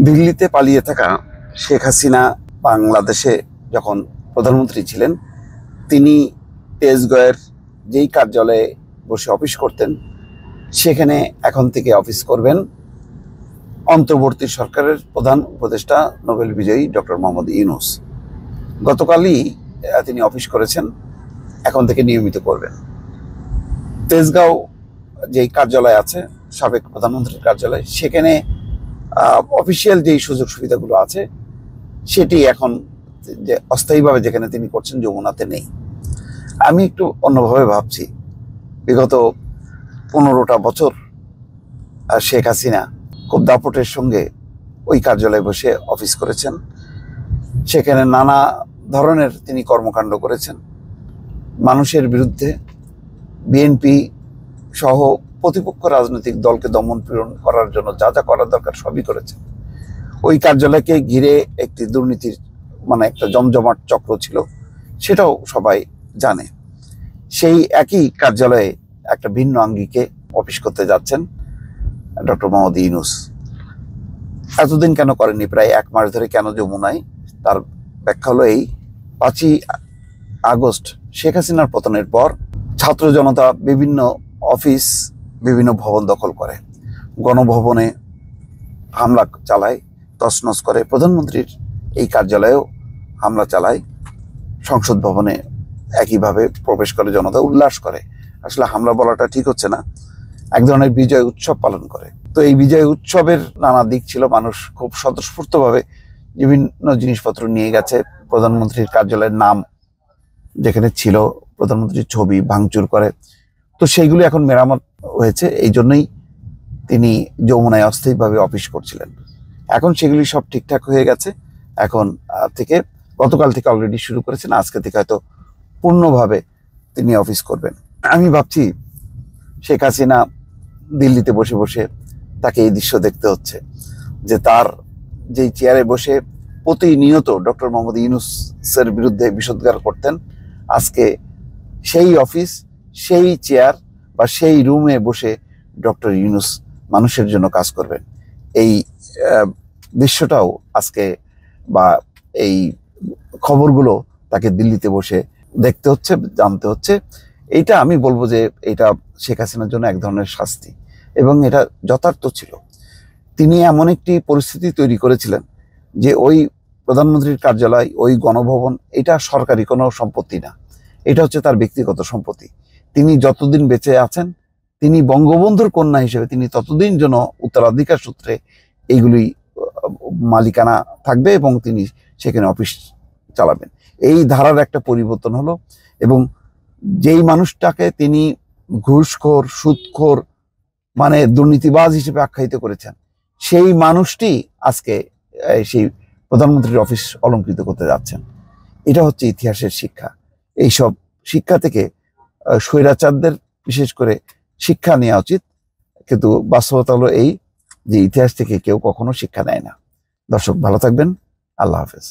দিল্লিতে পালিয়ে থাকা শেখ হাসিনা বাংলাদেশে যখন প্রধানমন্ত্রী ছিলেন, তিনি তেজগাঁওয়ের যেই কার্যালয়ে বসে অফিস করতেন, সেখানে এখন থেকে অফিস করবেন অন্তর্বর্তী সরকারের প্রধান উপদেষ্টা নোবেল বিজয়ী ডক্টর মোহাম্মদ ইউনূস। গতকালই তিনি অফিস করেছেন, এখন থেকে নিয়মিত করবেন। তেজগাঁও যেই কার্যালয় আছে, সাবেক প্রধানমন্ত্রীর কার্যালয়, সেখানে অফিসিয়াল যেই সুযোগ সুবিধাগুলো আছে সেটি এখন যে অস্থায়ীভাবে যেখানে তিনি করছেন যমুনাতে নেই। আমি একটু অন্যভাবে ভাবছি। বিগত 15টা বছর শেখ হাসিনা খুব দাপটের সঙ্গে ওই কার্যালয়ে বসে অফিস করেছেন, সেখানে নানা ধরনের তিনি কর্মকাণ্ড করেছেন। মানুষের বিরুদ্ধে বিএনপি সহ প্রতিপক্ষ রাজনৈতিক দলকে দমন পীড়ন করার জন্য যা যা করার দরকার সবই করেছেন। ওই কার্যালয়কে ঘিরে একটি দুর্নীতির একটা জমজমাট চক্র ছিল, সেটাও সবাই জানে। সেই একই কার্যালয়ে একটা ভিন্ন আঙ্গিকে অফিস করতে যাচ্ছেন ডক্টর মোহাম্মদ ইউনূস। এতদিন কেন করেননি? প্রায় 1 মাস ধরে কেন যমুনায়? তার ব্যাখ্যা হলো এই: 5ই আগস্ট শেখ হাসিনার পতনের পর ছাত্র জনতা বিভিন্ন অফিস, বিভিন্ন ভবন দখল করে, গণভবনে হামলা চালায়, তছনছ করে, প্রধানমন্ত্রীর এই কার্যালয়েও হামলা চালায়, সংসদ ভবনে একইভাবে প্রবেশ করে, জনতা উল্লাস করে। আসলে হামলা বলাটা ঠিক হচ্ছে না, এক ধরনের বিজয় উৎসব পালন করে। তো এই বিজয় উৎসবের নানা দিক ছিল। মানুষ খুব স্বতঃস্ফূর্তভাবে বিভিন্ন জিনিসপত্র নিয়ে গেছে। প্রধানমন্ত্রীর কার্যালয়ের নাম যেখানে ছিল, প্রধানমন্ত্রীর ছবি ভাঙচুর করে। তো সেইগুলি এখন মেরামত হয়েছে, এই জন্যই তিনি যমুনায় অস্থায়ীভাবে অফিস করছিলেন। এখন সেগুলি সব ঠিকঠাক হয়ে গেছে। এখন থেকে গতকাল থেকে অলরেডি শুরু করেছেন, আজকে থেকে হয়তো পূর্ণভাবে তিনি অফিস করবেন। আমি ভাবছি শেখ হাসিনা দিল্লিতে বসে বসে তাকে এই দৃশ্য দেখতে হচ্ছে, যে তার যেই চেয়ারে বসে প্রতিনিয়ত ডক্টর মোহাম্মদ ইউনূসের বিরুদ্ধে বিষোদ্গার করতেন, আজকে সেই অফিস, সেই চেয়ার বা সেই রুমে বসে ডক্টর ইউনূস মানুষের জন্য কাজ করবেন। এই দৃশ্যটাও আজকে বা এই খবরগুলো তাকে দিল্লিতে বসে দেখতে হচ্ছে, জানতে হচ্ছে। এইটা আমি বলবো যে এটা শেখ হাসিনার জন্য এক ধরনের শাস্তি, এবং এটা যথার্থ ছিল। তিনি এমন একটি পরিস্থিতি তৈরি করেছিলেন যে ওই প্রধানমন্ত্রীর কার্যালয়, ওই গণভবন, এটা সরকারি কোনো সম্পত্তি না, এটা হচ্ছে তার ব্যক্তিগত সম্পত্তি। তিনি যতদিন বেঁচে আছেন, তিনি বঙ্গবন্ধুর কন্যা হিসেবে তিনি ততদিন যেন উত্তরাধিকার সূত্রে এইগুলি মালিকানা থাকবে এবং তিনি সেখানে অফিস চালাবেন। এই ধারার একটা পরিবর্তন হলো, এবং যেই মানুষটাকে তিনি ঘুষখোর, সুদখোর, দুর্নীতিবাজ হিসেবে আখ্যায়িত করেছেন, সেই মানুষটি আজকে সেই প্রধানমন্ত্রীর অফিস অলংকৃত করতে যাচ্ছেন। এটা হচ্ছে ইতিহাসের শিক্ষা। এইসব শিক্ষা থেকে স্বৈরাচারদের বিশেষ করে শিক্ষা নেওয়া উচিত। কিন্তু বাস্তবতা হলো এই, যে ইতিহাস থেকে কেউ কখনো শিক্ষা নেয় না। দর্শক, ভালো থাকবেন। আল্লাহ হাফেজ।